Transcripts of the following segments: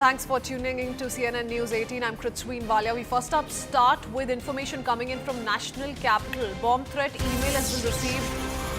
Thanks for tuning in to CNN News 18. I'm Kritsween Walia. We first up start with information coming in from National Capital. Bomb threat email has been received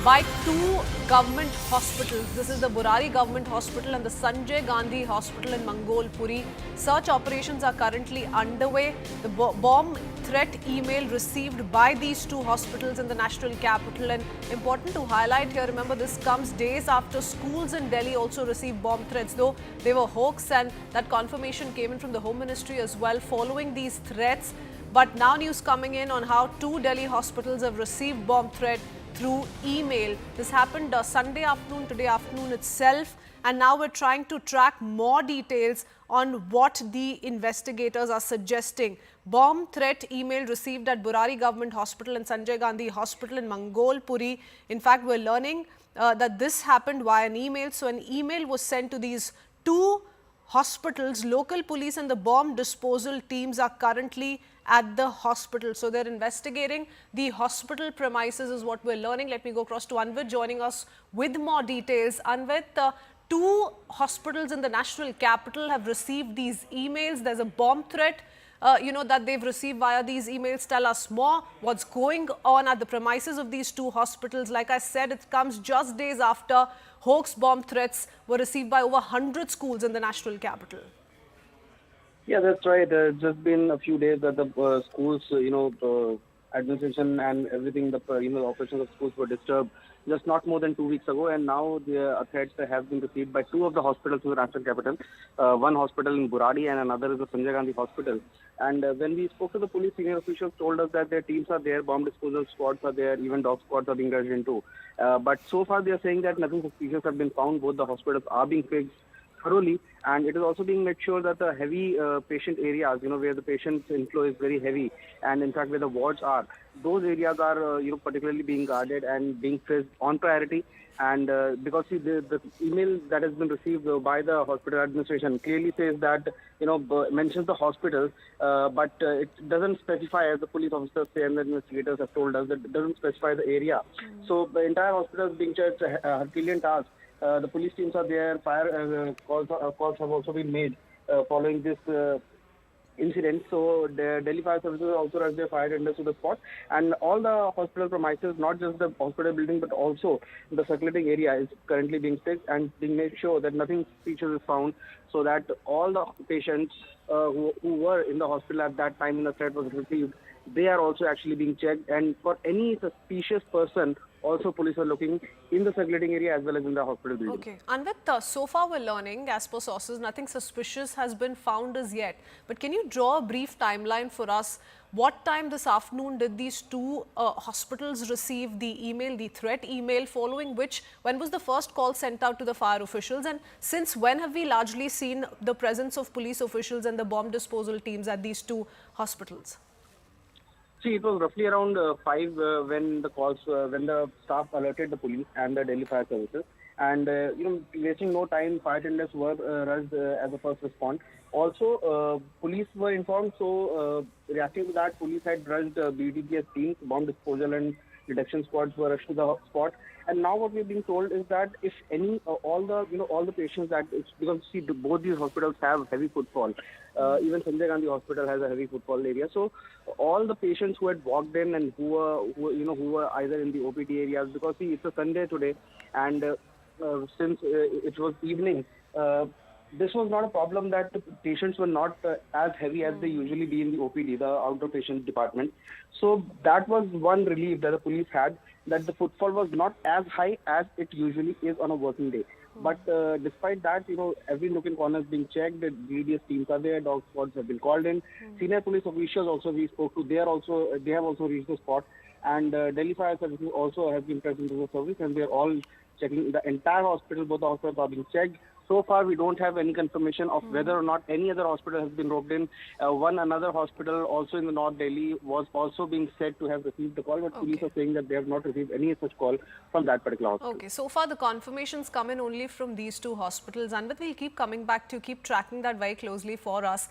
by two government hospitals. This is the Burari Government Hospital and the Sanjay Gandhi Hospital in Mangolpuri. Search operations are currently underway. The bomb threat email received by these two hospitals in the national capital, and important to highlight here, remember this comes days after schools in Delhi also received bomb threats, though they were hoax, and that confirmation came in from the Home Ministry as well following these threats. But now news coming in on how two Delhi hospitals have received bomb threat through email. This happened Sunday afternoon, today afternoon itself, and now we're trying to track more details on what the investigators are suggesting. Bomb threat email received at Burari Government Hospital and Sanjay Gandhi Hospital in Mangolpuri. In fact, we're learning that this happened via an email. So an email was sent to these two hospitals. Local police and the bomb disposal teams are currently at the hospital. So they're investigating the hospital premises is what we're learning. Let me go across to Anvit joining us with more details. Anvit, two hospitals in the national capital have received these emails. There's a bomb threat that they've received via these emails. Tell us more. What's going on at the premises of these two hospitals? Like I said, it comes just days after hoax bomb threats were received by over 100 schools in the national capital. Yeah, that's right. It's just been a few days that the schools, administration and everything, the operations of schools were disturbed just not more than 2 weeks ago, and now the threats have been received by two of the hospitals in the national capital. One hospital in Buradi and another is the Sanjay Gandhi Hospital. And when we spoke to the police, senior officials told us that their teams are there, bomb disposal squads are there, even dog squads are being rushed into. But so far they are saying that nothing suspicious have been found. Both the hospitals are being fixed thoroughly, and it is also being made sure that the heavy patient areas, where the patient's inflow is very heavy, and in fact where the wards are, those areas are, particularly being guarded and being fixed on priority. And because the email that has been received by the hospital administration clearly says that, mentions the hospital, but it doesn't specify, as the police officers say and the investigators have told us, that it doesn't specify the area. So the entire hospital is being charged a Herculean task. The police teams are there, fire calls have also been made following this incident. So the Delhi Fire Services also rushed their fire tenders to the spot, and all the hospital premises, not just the hospital building but also the circulating area, is currently being fixed and being made sure that nothing suspicious is found, so that all the patients who were in the hospital at that time when the threat was received, they are also actually being checked. And for any suspicious person, also police are looking in the circulating area as well as in the hospital building. Okay. Anvit, so far we're learning, as per sources, nothing suspicious has been found as yet. But can you draw a brief timeline for us? What time this afternoon did these two hospitals receive the email, the threat email, following which, when was the first call sent out to the fire officials? And since when have we largely seen the presence of police officials and the bomb disposal teams at these two hospitals? See, it was roughly around 5 when the staff alerted the police and the Delhi Fire Services. And, wasting no time, fire tenders were rushed as a first response. Also, police were informed, so reacting to that, police had rushed BDPS teams, bomb disposal and detection squads were rushed to the spot. And now what we're being told is that if any, all the patients that, because see, both these hospitals have heavy footfall. Even Sanjay Gandhi Hospital has a heavy footfall area. So all the patients who had walked in and who were either in the OPD areas, because see, it's a Sunday today, and since it was evening, this was not a problem that the patients were not as heavy as they usually be in the OPD, the outdoor patient department. So that was one relief that the police had, that the footfall was not as high as it usually is on a working day. But despite that, every nook and corner is being checked. The DDS teams are there. Dog squads have been called in. Senior police officials also we spoke to. They have also reached the spot. And Delhi Fire Services also has been present in the service, and they are all checking the entire hospital. Both the hospitals are being checked. So far, we don't have any confirmation of whether or not any other hospital has been roped in. Another hospital also in the North Delhi was also being said to have received the call, but police are saying that they have not received any such call from that particular hospital. Okay, so far the confirmations come in only from these two hospitals, and we'll keep coming back to keep tracking that very closely for us.